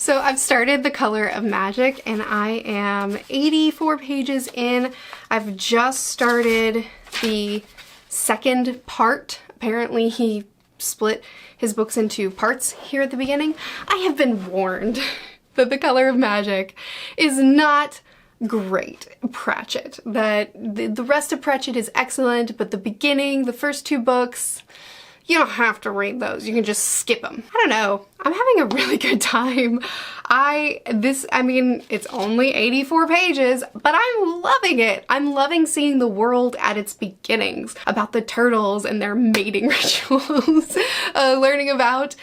So I've started The Color of Magic and I am 84 pages in. I've just started the second part. Apparently he split his books into parts here at the beginning. I have been warned that The Color of Magic is not great Pratchett. That the rest of Pratchett is excellent, but the beginning, the first two books, you don't have to read those. You can just skip them. I don't know. I'm having a really good time. I mean, it's only 84 pages, but I'm loving it. I'm loving seeing the world at its beginnings, about the turtles and their mating rituals, learning about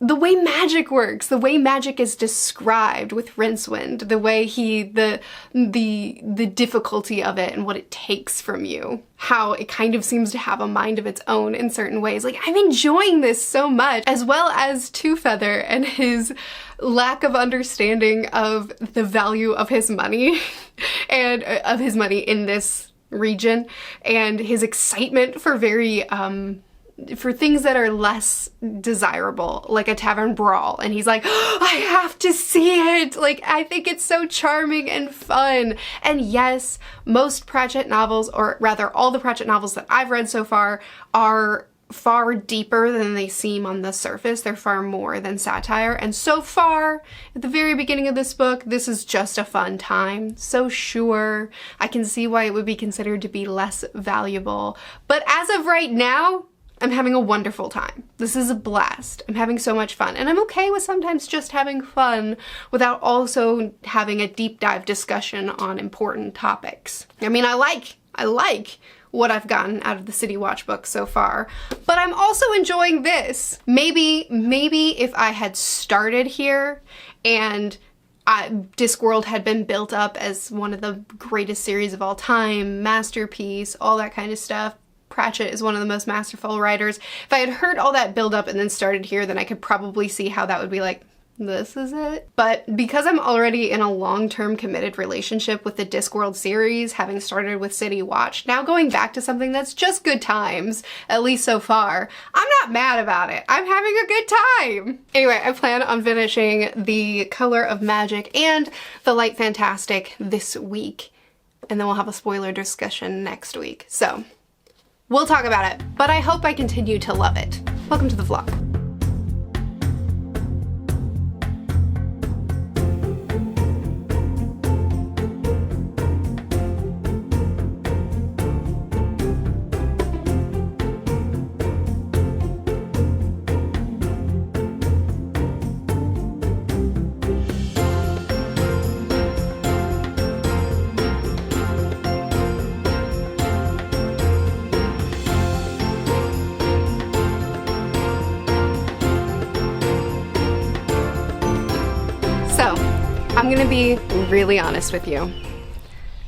the way magic works, the way magic is described with Rincewind, the way the difficulty of it and what it takes from you. How it kind of seems to have a mind of its own in certain ways. Like, I'm enjoying this so much, as well as Two Feather and his lack of understanding of the value of his money and of his money in this region, and his excitement for for things that are less desirable, like a tavern brawl, and he's like, oh, I have to see it! Like, I think it's so charming and fun. And yes, most Pratchett novels, or rather all the Pratchett novels that I've read so far, are far deeper than they seem on the surface. They're far more than satire, and so far, at the very beginning of this book, this is just a fun time. So sure, I can see why it would be considered to be less valuable, but as of right now, I'm having a wonderful time. This is a blast. I'm having so much fun. And I'm okay with sometimes just having fun without also having a deep dive discussion on important topics. I mean, I like what I've gotten out of the City Watch book so far, but I'm also enjoying this. Maybe if I had started here and Discworld had been built up as one of the greatest series of all time, masterpiece, all that kind of stuff. Pratchett is one of the most masterful writers. If I had heard all that build up and then started here, then I could probably see how that would be like, this is it. But because I'm already in a long-term committed relationship with the Discworld series, having started with City Watch, now going back to something that's just good times, at least so far, I'm not mad about it. I'm having a good time. Anyway, I plan on finishing The Color of Magic and The Light Fantastic this week, and then we'll have a spoiler discussion next week. So we'll talk about it, but I hope I continue to love it. Welcome to the vlog. I'm gonna be really honest with you.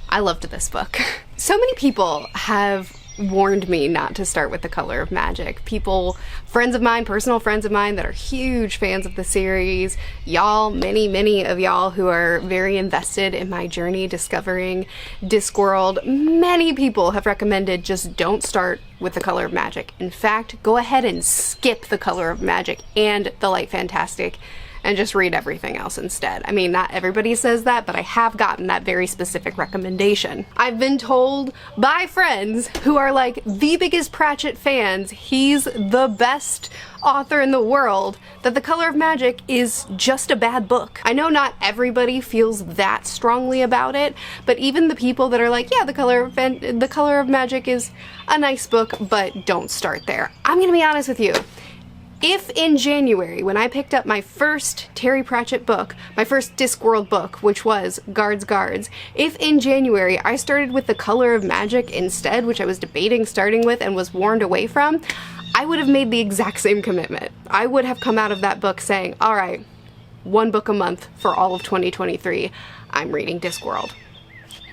I loved this book. So many people have warned me not to start with The Color of Magic. People, friends of mine, personal friends of mine that are huge fans of the series, y'all, many of y'all who are very invested in my journey discovering Discworld, many people have recommended just don't start with The Color of Magic. In fact, go ahead and skip The Color of Magic and The Light Fantastic and just read everything else instead. I mean, not everybody says that, but I have gotten that very specific recommendation. I've been told by friends who are like the biggest Pratchett fans, he's the best author in the world, that The Color of Magic is just a bad book. I know not everybody feels that strongly about it, but even the people that are like, yeah, The Color of Magic is a nice book, but don't start there. I'm gonna be honest with you. If in January, when I picked up my first Terry Pratchett book, my first Discworld book, which was Guards, if in January I started with The Color of Magic instead, which I was debating starting with and was warned away from, I would have made the exact same commitment. I would have come out of that book saying, all right, one book a month for all of 2023, I'm reading Discworld.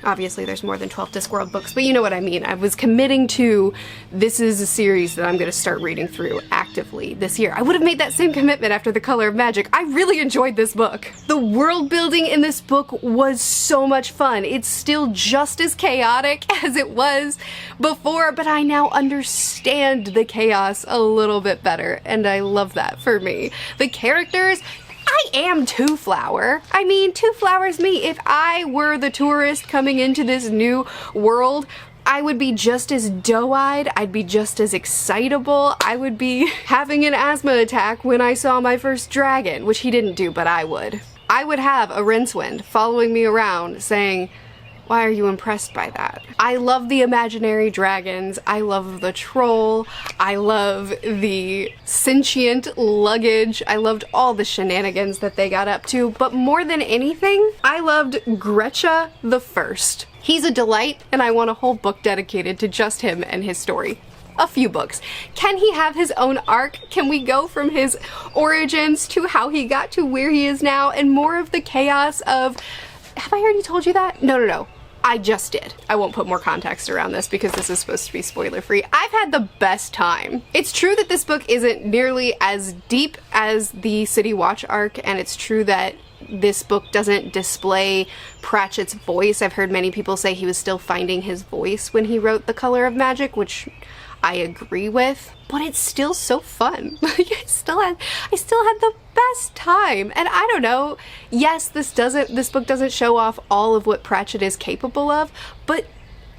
Obviously there's more than 12 Discworld books, but you know what I mean. I was committing to, this is a series that I'm going to start reading through actively this year. I would have made that same commitment after The Color of Magic. I really enjoyed this book. The world building in this book was so much fun. It's still just as chaotic as it was before, but I now understand the chaos a little bit better, and I love that for me. The characters, I am Two Flower. I mean, Two Flower's me. If I were the tourist coming into this new world, I would be just as doe-eyed, I'd be just as excitable, I would be having an asthma attack when I saw my first dragon, which he didn't do, but I would. I would have a Rincewind following me around saying, why are you impressed by that? I love the imaginary dragons, I love the troll, I love the sentient luggage, I loved all the shenanigans that they got up to, but more than anything, I loved Gretcha the First. He's a delight, and I want a whole book dedicated to just him and his story. A few books. Can he have his own arc? Can we go from his origins to how he got to where he is now, and more of the chaos of... Have I already told you that? No. I just did. I won't put more context around this because this is supposed to be spoiler free. I've had the best time. It's true that this book isn't nearly as deep as the City Watch arc, and it's true that this book doesn't display Pratchett's voice. I've heard many people say he was still finding his voice when he wrote The Color of Magic, which I agree with, but it's still so fun. Like, I still had the best time. And I don't know, yes, this book doesn't show off all of what Pratchett is capable of, but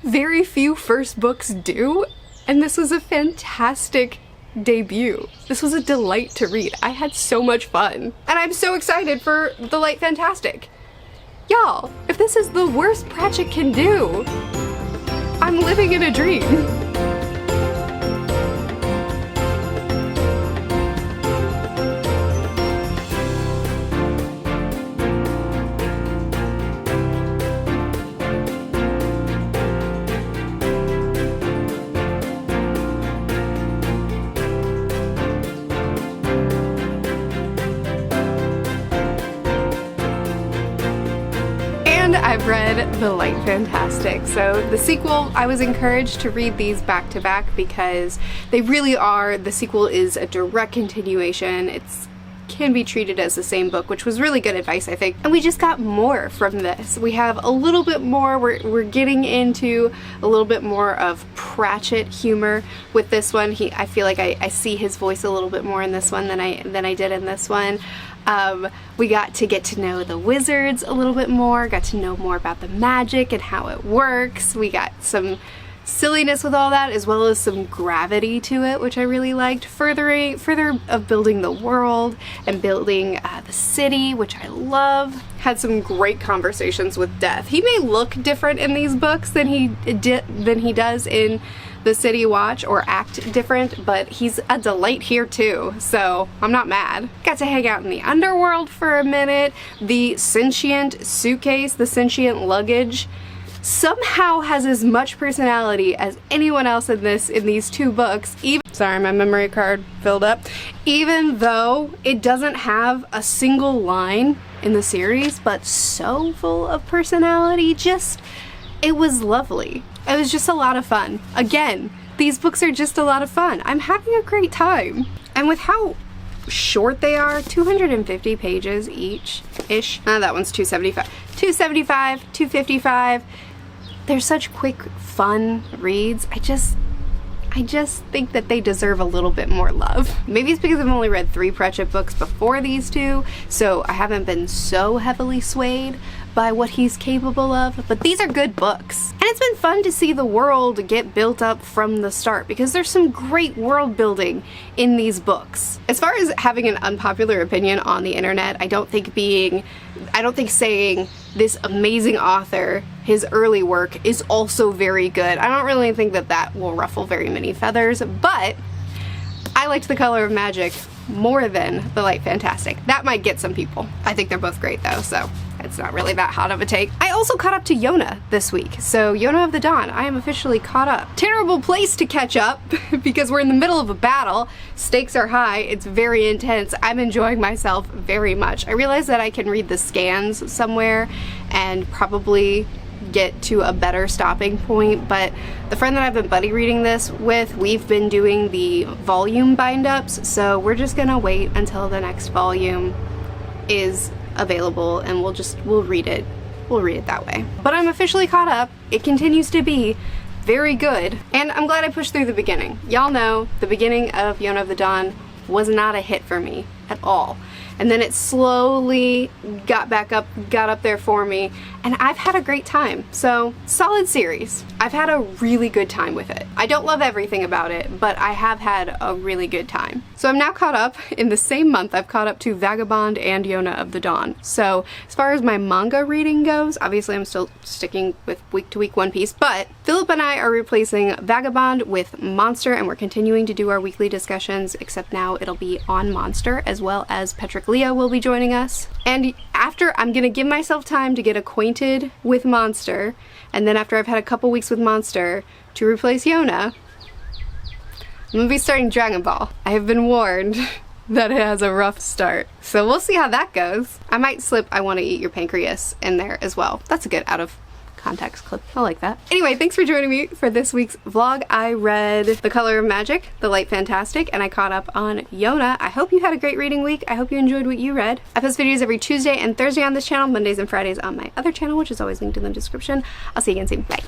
very few first books do, and this was a fantastic debut. This was a delight to read. I had so much fun. And I'm so excited for The Light Fantastic. Y'all, if this is the worst Pratchett can do, I'm living in a dream. I've read The Light Fantastic. So the sequel, I was encouraged to read these back to back because they really are. The sequel is a direct continuation. It's can be treated as the same book, which was really good advice, I think. And we just got more from this. We have a little bit more, we're getting into a little bit more of Pratchett humor with this one. I feel like I see his voice a little bit more in this one than I did in this one. We got to know the wizards a little bit more, got to know more about the magic and how it works. We got some silliness with all that, as well as some gravity to it, which I really liked. Further of building the world and building the city, which I love. Had some great conversations with Death. He may look different in these books than he does in the City Watch, or act different, but he's a delight here too, so I'm not mad. Got to hang out in the underworld for a minute. The sentient suitcase, the sentient luggage, somehow has as much personality as anyone else in these two books. Sorry, my memory card filled up. Even though it doesn't have a single line in the series, but so full of personality, it was lovely. It was just a lot of fun. Again, these books are just a lot of fun. I'm having a great time. And with how short they are, 250 pages each-ish. That one's 275. 275, 255. They're such quick, fun reads. I just think that they deserve a little bit more love. Maybe it's because I've only read 3 Pratchett books before these two, so I haven't been so heavily swayed by what he's capable of, but these are good books. And it's been fun to see the world get built up from the start, because there's some great world building in these books. As far as having an unpopular opinion on the internet, I don't think saying this amazing author, his early work, is also very good. I don't really think that will ruffle very many feathers, but I liked The Color of Magic more than The Light Fantastic. That might get some people. I think they're both great though, so it's not really that hot of a take. I also caught up to Yona this week, so Yona of the Dawn, I am officially caught up. Terrible place to catch up because we're in the middle of a battle. Stakes are high, it's very intense. I'm enjoying myself very much. I realize that I can read the scans somewhere and probably get to a better stopping point, but the friend that I've been buddy reading this with, we've been doing the volume bind-ups, so we're just gonna wait until the next volume is available and we'll read it that way. But I'm officially caught up. It continues to be very good, and I'm glad I pushed through the beginning. Y'all know the beginning of Yona of the Dawn was not a hit for me at all. and then it slowly got up there for me, and I've had a great time. So, solid series. I've had a really good time with it. I don't love everything about it, but I have had a really good time. So I'm now caught up. In the same month, I've caught up to Vagabond and Yona of the Dawn. So as far as my manga reading goes, obviously I'm still sticking with week-to-week One Piece, but Philip and I are replacing Vagabond with Monster, and we're continuing to do our weekly discussions, except now it'll be on Monster, as well as Patrick Leo will be joining us. And after, I'm gonna give myself time to get acquainted with Monster, and then after I've had a couple weeks with Monster, to replace Yona, I'm gonna be starting Dragon Ball. I have been warned that it has a rough start. So we'll see how that goes. I might slip I Want to Eat Your Pancreas in there as well. That's a good out of context clip. I like that. Anyway, thanks for joining me for this week's vlog. I read The Color of Magic, The Light Fantastic, and I caught up on Yona. I hope you had a great reading week. I hope you enjoyed what you read. I post videos every Tuesday and Thursday on this channel, Mondays and Fridays on my other channel, which is always linked in the description. I'll see you again soon. Bye.